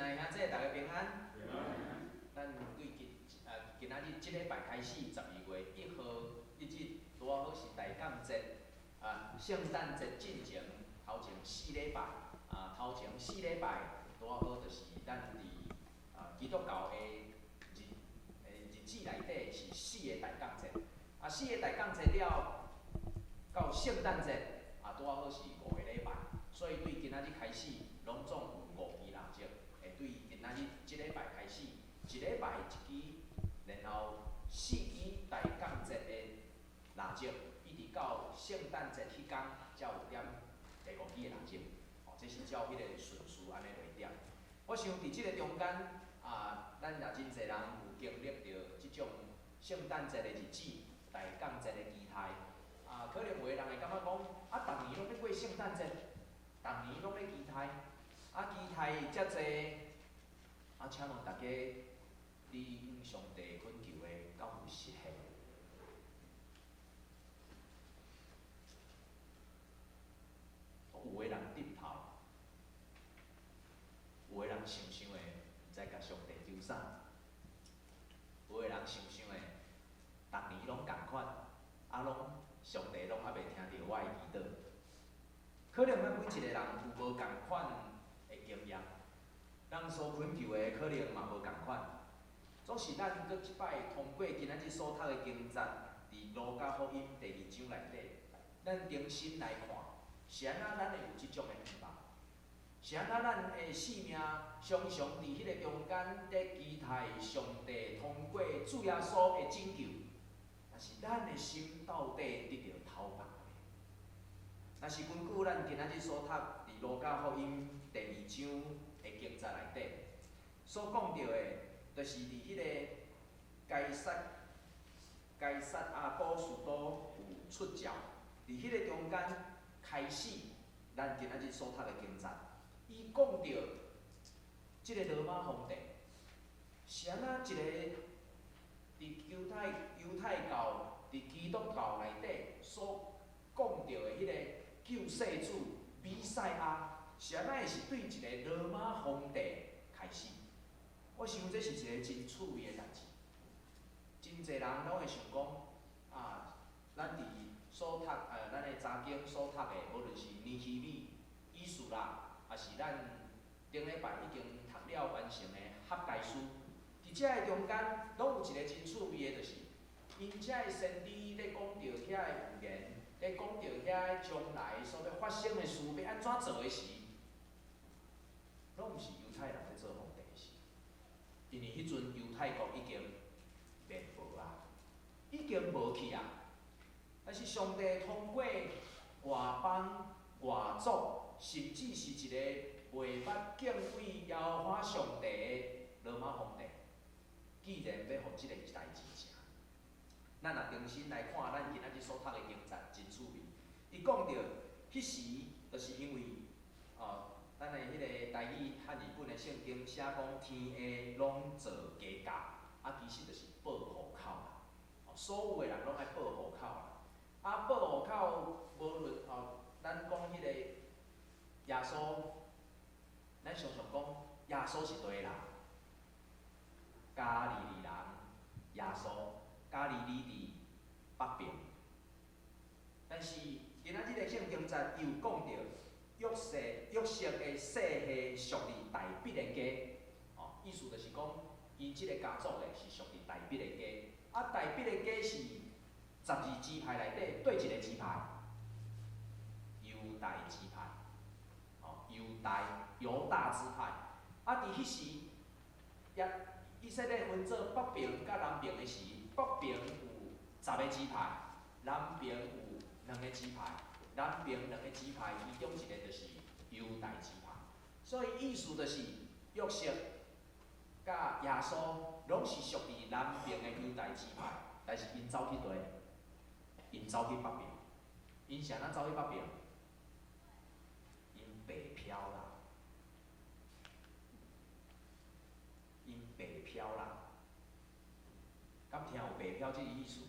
爱兄弟，大家平安。平安。咱对今仔日即礼拜开始，12月1号日子，拄啊好是大港节圣诞节进前头前4礼拜头前4礼拜拄啊好就是咱伫基督教的日子内底是4个大港节，4个大港节了，到圣诞节拄啊好是5个礼拜，所以对今仔日开始，拢总有5期6节。对今仔日即礼拜开始，一礼拜一期，然后4期大港节的6节，一直到圣诞节迄天才有点第5期的6节。这是照迄个顺序安尼来点。我想伫即个中间咱也真侪人有经历到即种圣诞节的日子、大港节的期待。可能有个人会感觉讲，逐年拢要过圣诞节，逐年拢要期待，期待遮济。请问大家，你向上帝恳求的敢有实现？有个人点头，有个人想想的，毋知甲上帝求啥；有个人想想的，逐年拢共款，上帝拢还袂听到我的祈祷。可能咱每一个人有无共款的经验。咱所恳求的可能嘛无共款，总是咱搁一摆通过今仔日所读的经节，伫路加福音第2章内底，咱重新来看，是安怎咱会有即种的盼望？是安怎咱的生命常常伫迄个中间在期待上帝通过主耶稣的拯救，但是咱的心到底得到透放的？若是根据咱今仔日所读伫路加福音第2章的经节内底所讲到的，就是伫迄个该撒阿古士都有出教，伫迄个中间开始，咱今仔日所读的经节，伊讲到即个罗马皇帝是安怎一个伫犹太教、伫基督教内底所讲到的迄个救世主弥赛亚。是安怎会是对一个罗马皇帝开始？我想这是一个真趣味的代志。真侪人拢会想讲咱伫所读咱的查经所读的，无论是尼希米、以斯拉，也是咱顶礼拜已经读了完成的哈该书，伫遮个中间，拢有一个真趣味的，就是因遮个先知咧讲到遐个预言，咧讲到遐个将来所要发生的事，要安怎做的时。拢毋是犹太人咧做皇帝时，因为迄阵犹太国已经灭亡啊，已经无去啊。但是上帝通过外邦、外族，甚至是一个袂捌敬畏耶和华上帝的罗马皇帝，既然要互即个代志成，咱若重新来看咱今仔日所读的经节，真趣味。伊讲到迄时，就是因为咱的迄个台语汉语本的圣经写讲天下拢做家教，其实就是报户口啦。所有的人拢爱报户口啦。报户口，无论咱讲迄个耶稣，咱常常讲耶稣是对人，加利利人耶稣，加利利伫北边。但是今仔日的圣经节又讲到。约瑟的世系属伫大毕的家，意思就是讲，伊即个家族的是属伫大毕的家。大毕的家是12支派内底对一个支派？犹大支派，犹大支派。伫迄时，以色列分做北边甲南边的时，北边有10个支派，南边有2个支派。南边2个支派，其中一个就是犹大支派，所以意思就是约瑟甲耶稣拢是属于南边的犹大支派，但是因走去佗？因走去北边。因是安怎走去北边？因白漂啦，因白漂啦。敢听有白漂即个意思？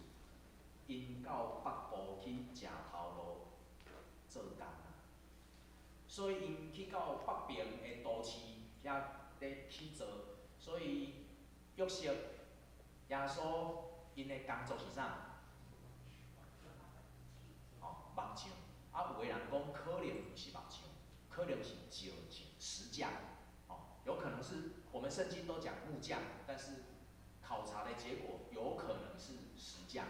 因到北部去食头路。做工啊，所以因去到北边的都市遐伫在起造，所以约瑟、耶稣因的工作是啥？目镜。有的人讲可能不是目镜，可能是石匠。有可能是我们圣经都讲木匠，但是考察的结果有可能是石匠，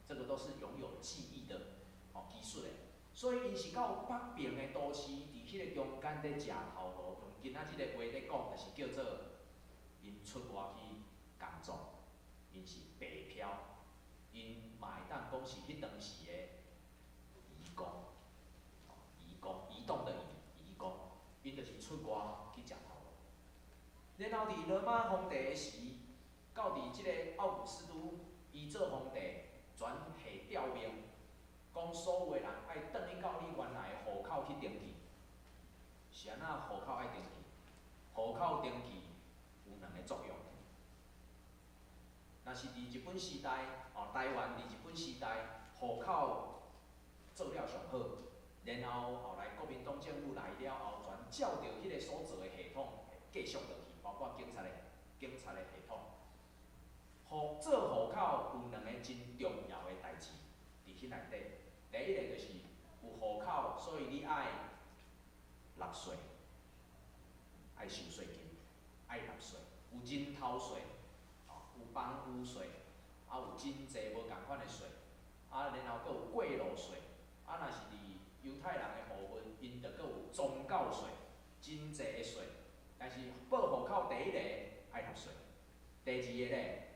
这个都是拥有技艺的技术的。所以因是到北边的都市，伫迄个中间咧食头路，用今仔日的话咧讲，就是叫做因出外去工作，因是白漂，因嘛会当讲是迄当时的移工，移动的移工，因就是出外去食头路。然后伫罗马皇帝的时，到伫即个奥古斯都，伊做皇帝，全下诏命，讲所有的人爱转去到你原来的户口去登记。是安怎户口爱登记？户口登记有两个作用。若是伫日本时代，台湾伫日本时代，户口做了上好，然后后来国民党政府来了后，全照着迄个所做的系统继续落去，包括警察的系统。做户口有两个真重要的代志，伫迄内底。第一个就是有户口，所以你爱纳税，爱收税金，爱纳税，有人头税，有房屋税，有真济无共款的税，然后佫有过路税，若是伫犹太人的部分，因着佫有宗教税，真济的税。但是报户口第一个爱纳税，第二个咧，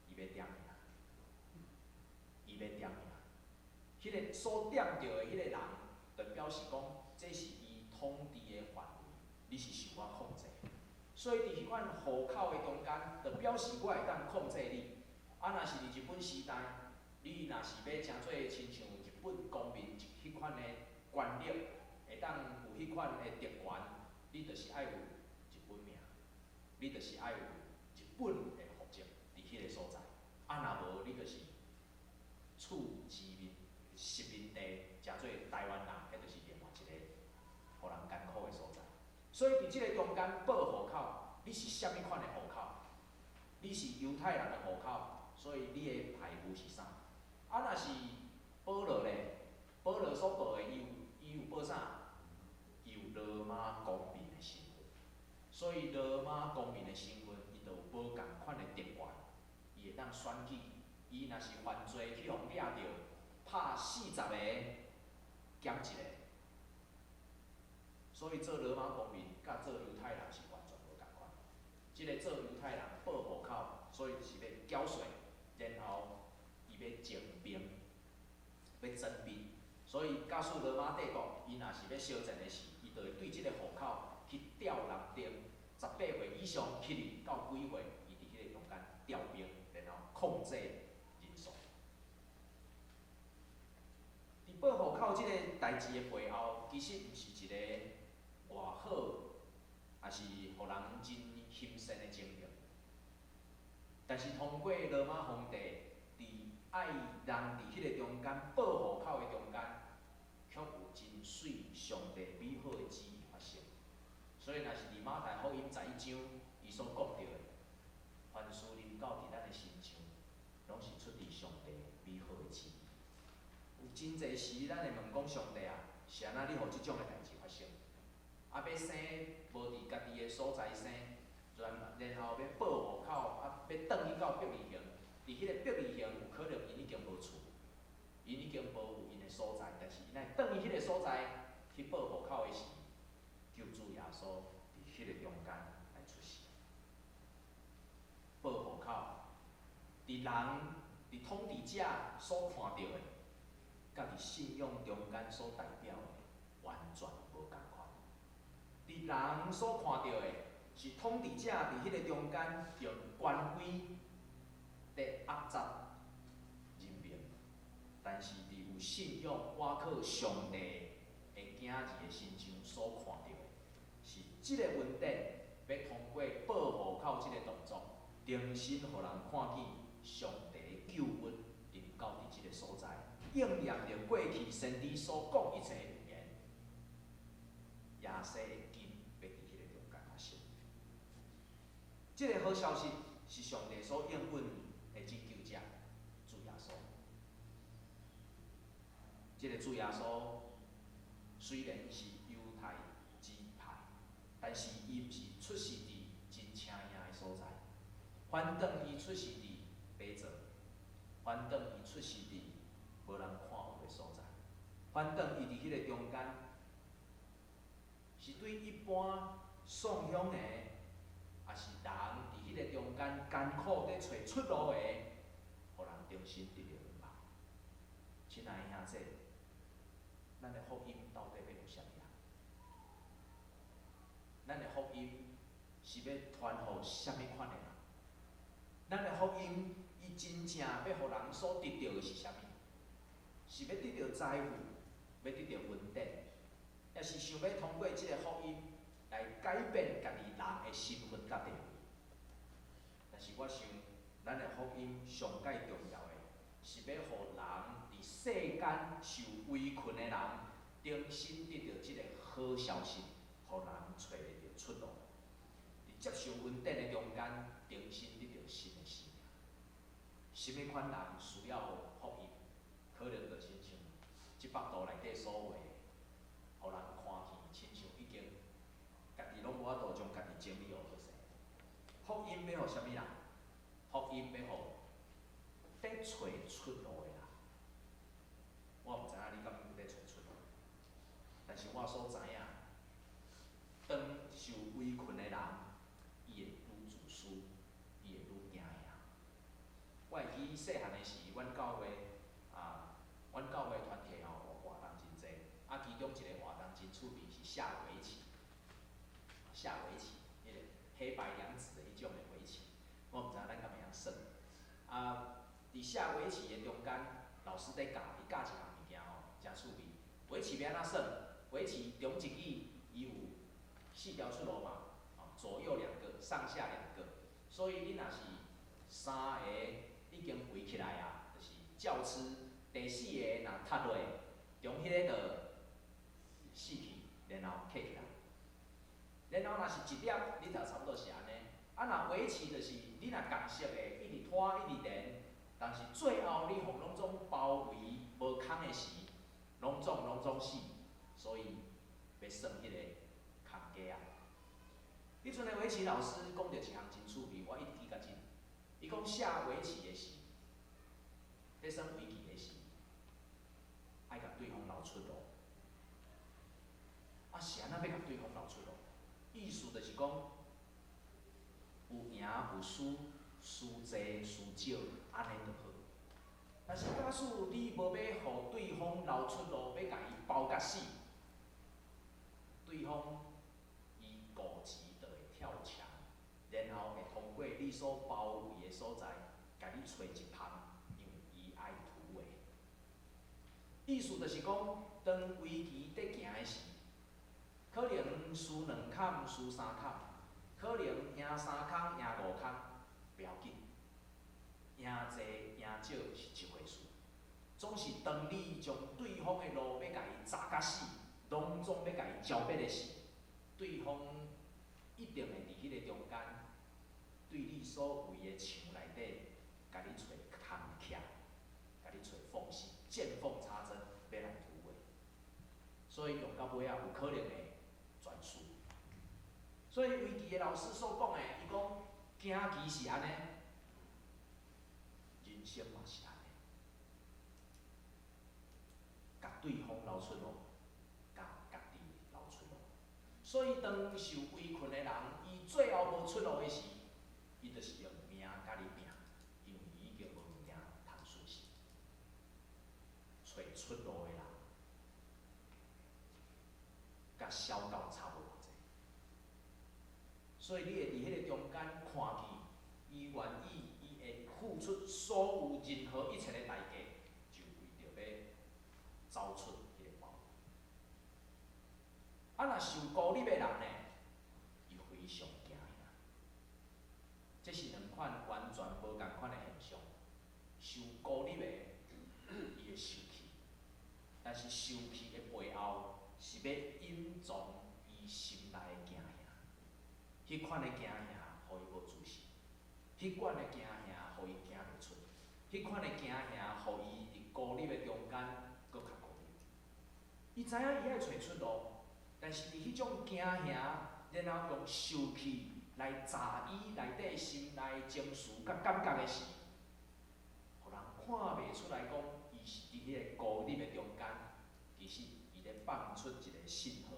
伊要点名，迄个所点着的迄个人，就表示讲，这是伊统治的范围，你是受我控制。所以伫迄款户口的中间，就表示我会当控制你。若是伫日本时代，你若是要诚做亲像日本公民迄款的权力，会当有迄款的特权，你就是爱有日本名，你就是爱有日本的户籍伫迄个所在。若无你就是厝殖民、殖民地，诚做台湾人，迄就是另外一个互人艰苦的所在。所以伫即个中间报户口，你是啥物款的户口？你是犹太人的户口，所以你的排序是啥？若是保罗咧，保罗所报的伊有报啥？伊有罗马公民的身份，所以罗马公民的身份，伊就有无共款的特权，伊会当选举。伊若是犯罪去互抓着，拍40个，减1个。所以做罗马公民甲做犹太人是完全无共款。即个做犹太人报户口，所以是要缴税，然后伊要征兵，要征兵。所以假使罗马帝国伊若是要烧战的时，伊就会对即个户口去调人丁，18岁以上起哩到几岁，伊伫迄个中间调兵，然后控制人数。伫报户口即个代志的背后，其实毋是一个偌好，也是互人真欣赏的情形。但是通过罗马皇帝伫爱人伫迄个中间报户口的中间，却有真水上帝美好的旨意发生。所以若是伫马太福音11章，伊所讲到的，凡事临到伫咱的身上，拢是出自上帝美好的旨意。有真济时，咱会问讲上帝啊，是安怎你互即种的代志发生？要生无伫家己的所在生，然后要报户口，要转去到伯利恒。伫迄个伯利恒有可能因已经无厝，因已经无有因的所在，但是因爱转去迄个所在去报户口的时，救主耶稣伫迄个中间来出世。报户口，伫人伫统治者所看到的，甲伫信仰中间所代表的完全无共款。伫人所看到的是统治者伫迄个中间用权威来压榨人民，但是伫有信仰、倚靠上帝的囝儿的身上所看到的，是即个问题要通过报户口即个动作，重新互人看见上帝的救恩临到伫即个所在，应验着过去先知所讲一切的预言。耶稣的金要即个好消息是上帝所应允的拯救者主耶稣。即个主耶稣虽然是犹太支派，但是伊毋是出世伫真请赢的所在，反倒伊出世伫白泽，反倒伊出世伫无人看有的所在，反倒伊伫迄个中间，是对一般丧乡的，也是人伫迄个中间艰苦在找出路的，互人重新得到盼望。亲爱的兄弟，咱的福音到底要用啥物啊？咱的福音是要传互啥物款的人？咱的福音，伊真正要互人所得到的是啥物？是要得到财富，要得到稳定，也是想要通过即个福音来改变家己人的身份甲地位。但是我想，咱的福音上界重要的，是要互人伫世间受围困的人，重新得到即个好消息，互人找得到出路。伫接受稳定的中间，重新得到新的生命。什么款人需要福音？可能就亲像即幅图内底所画的，互人看去，亲像已经家己拢无法度将家己整理好势。福音要互啥物人？福音要互在找出路的人。我毋知影你敢有在找出路，但是我所知影，当受围困的人，伊会愈自私，伊会愈惊吓。我会记细汉的时，阮教会阮教会团体吼有活动真济，其中一个活动真趣味是下围棋。下围棋，迄个黑白两子的迄种的围棋，我毋知影咱敢会晓耍。伫下围棋的中间，老师在教，伊教一项物件吼，真趣味。围棋要安怎耍？围棋中一记，伊有4条出路嘛，左右2个，上下2个。所以你若是3个已经围起来啊，就是较吃。第4个若塌落，中迄个就死去，然后客起来。然后若是1粒，你就差不多是安尼。若围棋就是你若共色的，一直拖一直连，但是最后你互拢总包围无空的时，拢总死。所以要算迄个空格啊。迄阵的围棋老师讲着一项真趣味，我一直记较紧。伊讲下围棋的时，咧算围棋的时，爱甲对方留出路。是安怎要甲对方留出路？意思就是讲，有赢有输，输济输少，安尼就好。但是假使你无要互对方留出路，要甲伊包甲死，对方伊固执就会跳墙，然后会通过你所包围的所在，甲你找一项，因为伊爱突围。意思就是讲，当围棋在行的时，可能输2空、输3空，可能赢3空、赢5空，不要紧，赢济赢少是一回事。总是当你将对方的路要甲伊砸甲死，拢总要甲伊交逼的时，对方一定会伫迄个中间，对你所围的墙内底，甲你找空徛，甲你找缝隙，见缝插针，要来突围。所以用到尾啊，有可能会全输。所以围棋的老师所讲的，伊讲行棋是安尼，人生嘛是安尼，甲对方留出路，甲家己留出路。所以当受围困的人，伊最后无出路的时，伊就是用命甲你拼，因为伊已经无物件通顺心。找出路的人，甲小狗差无偌济。所以你会伫迄个中间看去，伊愿意，伊会付出所有任何一切的代价，就为着要走出迄个包袱。若受孤立的人呢，伊非常惊吓。这是2款完全无共款的现象。受孤立的，伊会受气，但是受气的背后，是要隐藏伊心内的惊吓。迄款的惊吓，互伊无自信。迄款的惊吓，互伊行袂出；迄款的惊吓，互伊伫孤立的中间，搁较孤立。伊知影伊爱找出路，但是伫迄种惊吓，然后用受气来炸伊内底心内情绪甲感觉的时，互人看袂出来讲，伊是伫迄个孤立的中间，其实伊咧放出一个信号，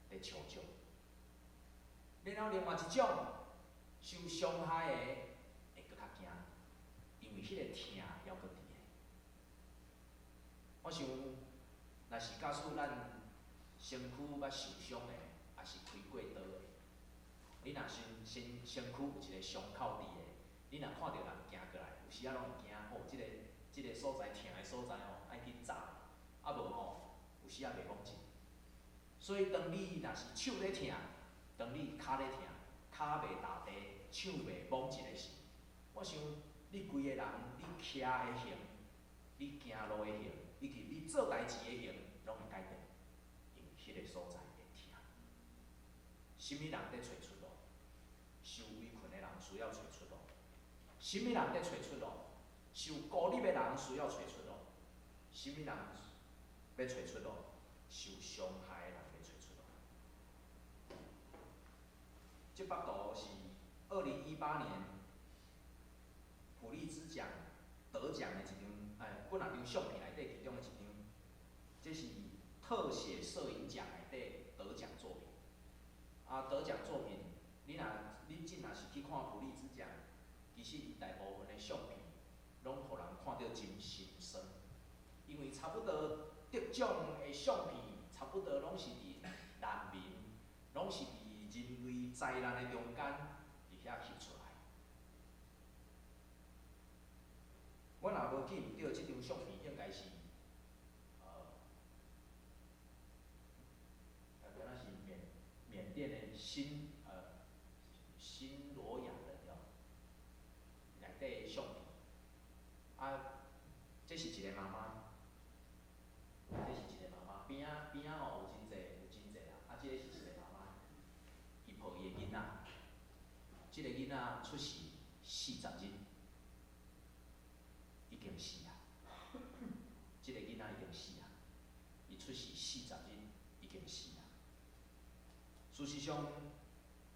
咧求救。然后另外一种受伤害的，会搁较惊，因为迄个疼还搁伫个。我想，若是假使咱身躯捌受伤的，也是开过刀的，你若身躯有一个伤口伫个，你若看到人行过来，有时啊拢会惊，哦，即个所在疼的所在哦，爱去扎，啊无吼，有时啊袂讲真。所以当你若是手咧疼，当你骹咧疼，骹袂踏地，手袂摸一个时，我想你规个人，你徛的形，你行路的形，以及你做代志的形，拢会改变，因为迄个所在会疼。什么人在找出路？受围困的人需要找出路。什么人在找出路？受孤立的人需要找出路。什么人要找出路？受伤害的人要找出路。这幅图是2018年普利兹奖得奖的一张，本来张相片内底其中的一张，这是特写摄影奖内底得奖作品。得奖作品，你真若是去看普利兹奖，其实伊大部分的相片，拢互人看到真心酸，因为差不多得奖的相片，差不多拢是伫难民，拢是伫人类灾难的中间，伫遐翕出来。我若无记毋对，即张相片应该是，敢若是缅甸的新罗亚人了，内底的相片。这是一个妈妈，这是一个妈妈，边仔吼有真济人，这个是一个妈妈，伊抱伊的囡仔，这个囡仔出世40日，已经死啊。这个囡仔已经死啊，伊出世40日已经死啊。事实上，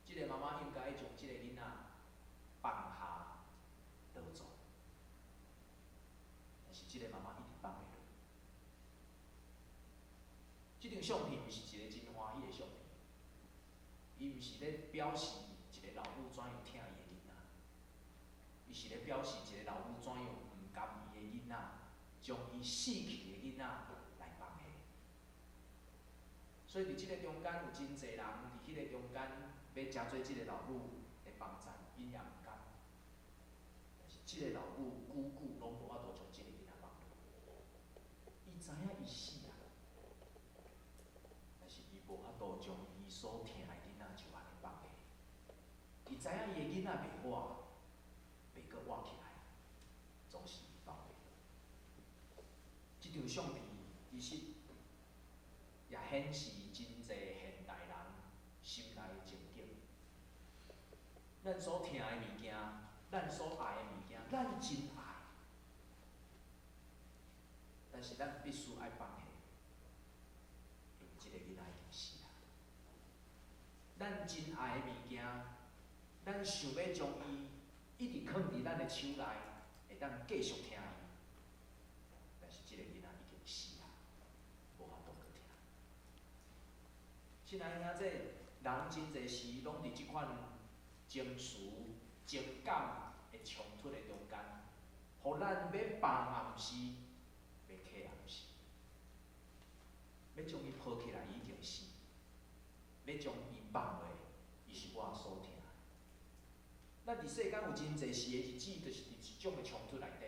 这个妈妈应该将这个囡仔放下得走，但是这个妈妈一直放袂落。这张相片是一个真欢喜的相片，伊毋是咧表示一个老母怎样疼伊的囡仔，伊是咧表示一个老母怎样毋甘伊的囡仔，将伊死去的囡仔来放下。所以伫即个中间有真济人伫迄个中间要真做即个老母的帮衬，因也毋甘。但是即个老母久久拢无法度将即个囡仔放下。伊知影伊死啊，但是伊无法度将伊所疼的囡仔就安尼放下。伊知影伊的囡仔袂活，袂阁活起来，总是放袂落。即张相片其实也显示真济现代人心内的情景。咱所疼的物件，咱所爱的物件，咱真爱，但是咱必须爱放下，因为即个囡仔已经死啊。咱真爱的物件，咱想要将伊一直藏伫咱的手内，会当继续疼伊，但是即个囡仔已经死啊，无法度去疼。亲爱兄姐，人真济时拢伫即款情绪、情感的冲突的中间，互咱要放也毋是，要客也毋是，要将伊抱起来已经是，要将伊放落，伊是我所疼。咱伫世间有真济时的日子，就是伫即种的冲突内底，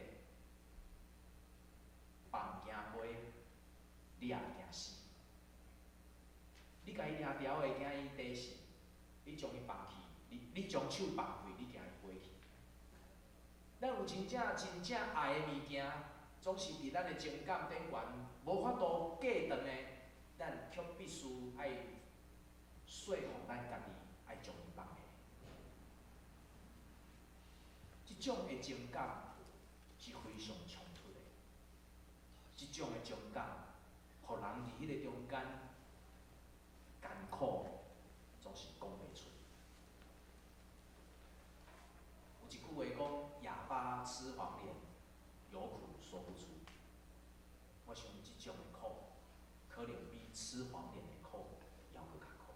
放惊飞，你也惊死。你家己掠条的，惊伊底死；你将伊放弃，你将手放开，你惊伊飞去。咱有真正爱的物件，总是伫咱的情感顶悬，无法度过长的，咱却必须爱说服咱家己，爱将伊放下。种的情感是非常冲突的。即种的情感，互人伫迄个中间艰苦，总是讲袂出。有一句话讲：哑巴吃黄连，有苦说不出。我想即种的苦，可能比吃黄连的苦还佫较苦。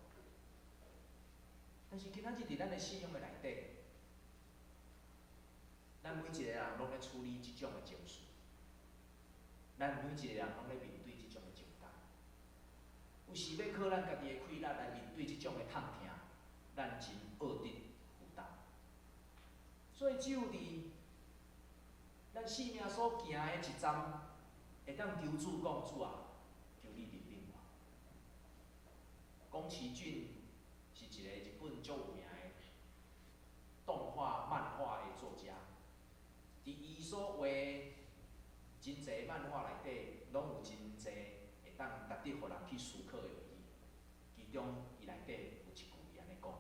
但是今仔日伫咱的信仰的内底，咱每一个人拢咧处理即种的情绪，咱每一个人拢咧面对即种的情感。有时要靠咱家己的气力来面对即种的痛痛，咱真恶得负担。所以只有伫咱性命所行的一站，会当求主讲主啊，求你怜悯我。宫崎骏是一个日本足有名的动画、漫画的作家，伫伊所画真侪漫画内底，拢有真侪会当值得互人去思考的意义。其中伊内底有一句伊安尼讲，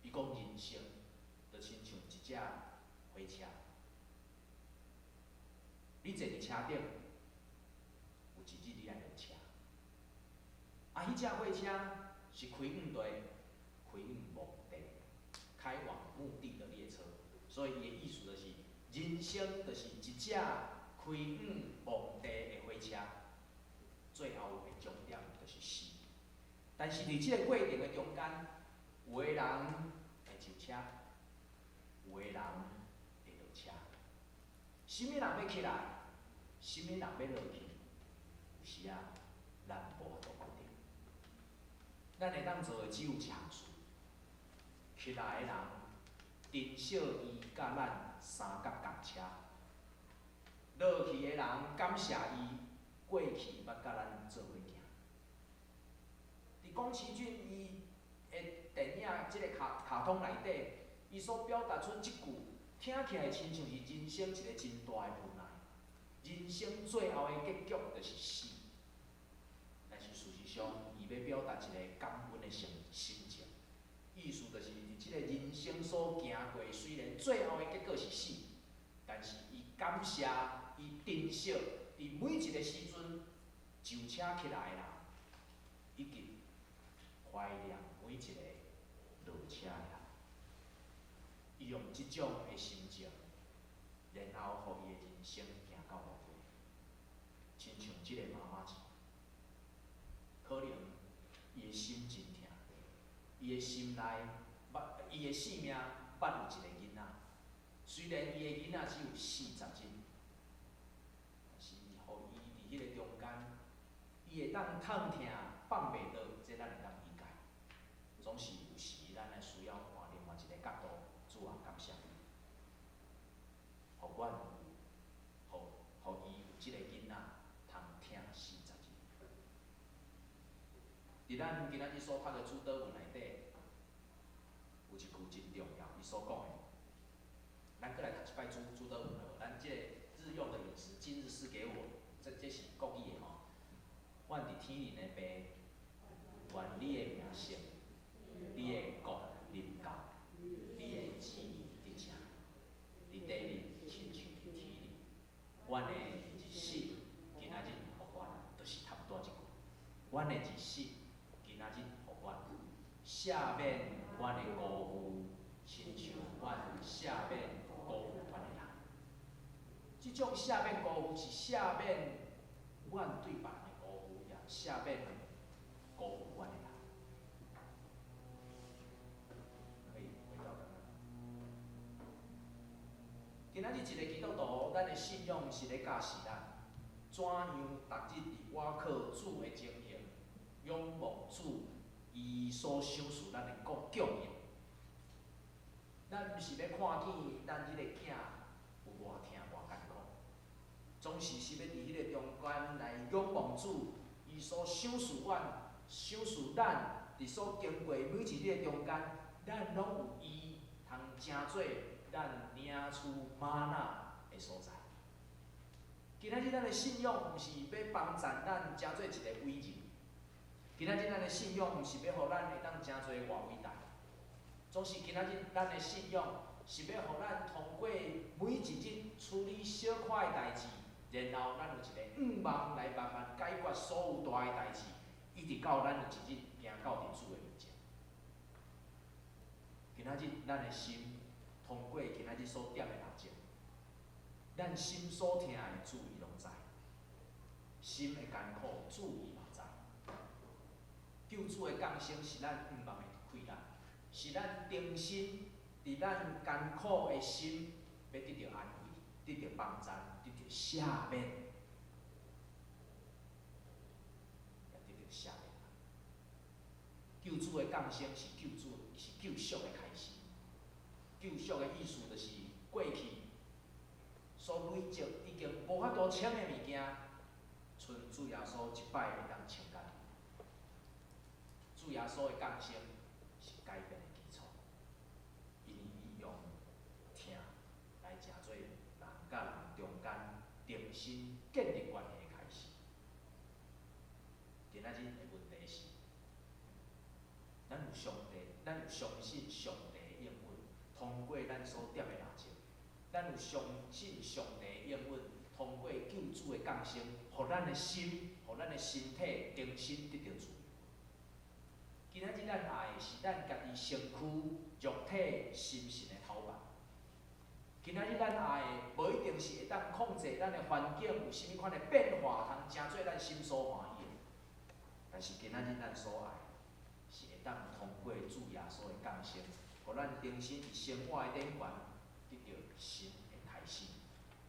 伊讲人生就亲像一只火车，你坐伫车顶，有一日你爱落车，迄只火车是开远地，开远目的，开往目的的列车。所以伊的意思就是，人生就是一只开远目的的火车，最后的终点就是死。但是伫即个过程的中间，有的人会上车，有的人会落车。什么人要起来，什么人要落去，有时啊，咱无法度决定。咱会当做的只有一项事，起来的人珍惜伊甲咱三角共车，落去的人感谢伊过去捌甲咱做伙行。伫宫崎骏伊的电影即个卡通内底，伊所表达出即句，听起来亲像是人生一个真大的无奈。人生最后的结局就是死，但是事实上，伊要表达一个感恩的心情，意思就是伫即个人生所行过，虽然最后的结果是死，但是伊感谢、伊珍惜，伫每一个时阵上车起来的人，以及怀念每一个落车的人，伊用即种的心情，然后互伊的人生行到落尾，亲像即个妈妈钱，可能伊的心真痛，伊的心内伊的性命捌有一个囡仔，虽然伊的囡仔只有40斤，但是互伊伫迄个中间，伊会当痛痛放袂落，这咱会当理解。总是有时咱会需要换另外一个角度，主啊，感谢你，互阮有，互伊有即个囡仔通疼40斤。伫咱今仔日所读的主祷文内底，有一句真重要，伊所讲的，咱过来读一摆主祷文好，咱即个日用的饮食，今日赐给我，这是国语的吼。阮伫天灵的爸，愿你的名声，你的国临到，你的旨意得成，伫地里亲像伫天里。阮的日死，今仔日互阮，就是差不多一句。阮的日死，今仔日互阮，赦免阮的辜负，亲像阮赦免辜负阮的人。即种赦免辜负是赦免阮对别人的辜负，也赦免辜负阮的人。可以回到刚刚。今仔日一个基督徒，咱的信仰是咧教示咱，怎样逐日伫倚靠主的情形，仰望主伊所赏赐咱的供应。咱毋是要看见咱迄个囝有偌疼偌艰苦，总是要伫迄个中间来仰望主，伊所赏赐阮、赏赐咱，伫所经过每一日中间，咱拢有伊通成做咱领取玛纳的所在。今仔日咱的信仰，毋是要帮赞咱成做一个伟人。今仔日咱的信仰，毋是要互咱会当成做偌伟大。总是今仔日咱的信仰是要互咱通过每一日处理小块的代志，然后咱有一个望来慢慢解决所有大的代志，一直到咱有一日行到伫主的面前。今仔日咱的心通过今仔日所点的蜡烛，咱心所听的主伊拢知，心的艰苦主伊嘛知。救主的降生是咱毋望的开难，是咱重新伫咱艰苦的心要得到安慰、得到帮助、得到赦免，也得到赦免。救主的降生是救赎的开始。救赎的意思就是过去所累积已经无法度清的物件，剩主耶稣一摆会当清干。主耶稣的降生是改变的基础，因为伊用听来成做人甲人中间重新建立关系的开始。今仔日的问题是，咱有相信上帝的应允，通过咱所点的蜡烛，咱有相信上帝的应允，通过救主的降生，互咱的心、互咱的身体重新得到自由。今仔日咱爱的是咱家己身躯、肉体、心神的头目。今仔日咱爱的无一定是会当控制咱的环境有甚物款的变化，通真做咱心所欢喜的。但是今仔日咱所爱的，是会当通过主耶稣的降生，互咱重新伫生活的顶悬得到新的开始，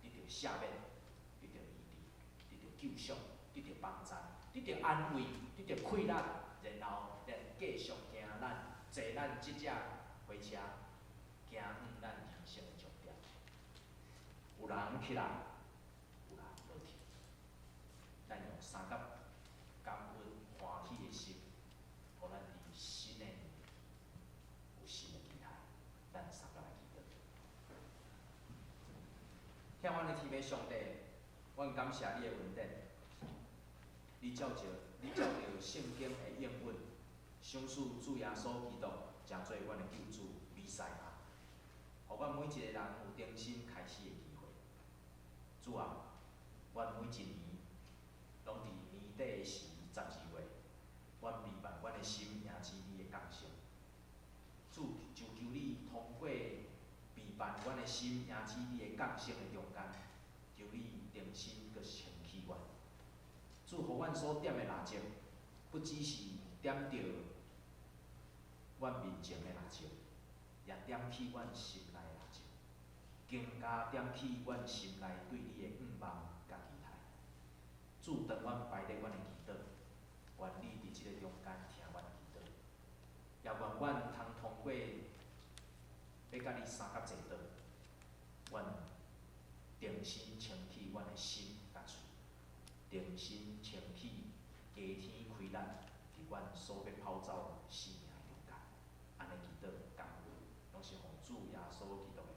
得到赦免，得到医治，得到救赎，得到帮助，得到安慰，得到快乐，然后咱继续行咱坐咱即只火车，行往咱人生的终点。有人起来，有人落去，咱用三角感恩欢喜的心，互咱伫新的年有新的期待。咱三角来祈祷。向阮的天父上帝，阮感谢你的恩典，你照着圣经的应允，相信主耶稣基督成做阮的救主弥赛亚，互阮每一个人有重新开始的机会。主啊，阮每一年拢伫年底的时12月，阮弥漫阮的心迎接你的降生。主就求你通过弥漫阮的心迎接你的降生的中间，求你重新搁清起阮。主，互阮所点的蜡烛，不只是点着阮面前的蜡烛，也点起阮心内的蜡烛，更加点起阮心内对你的望甲期待。主，当阮摆咧阮的祈祷，愿你伫即个中间听阮的祈祷，也愿阮通通过要甲你三角坐倒，阮重新清起阮的心甲喙，重新清起加天开力，伫阮所要跑走生命的中间。安尼祈祷感恩，拢是奉主耶稣基督的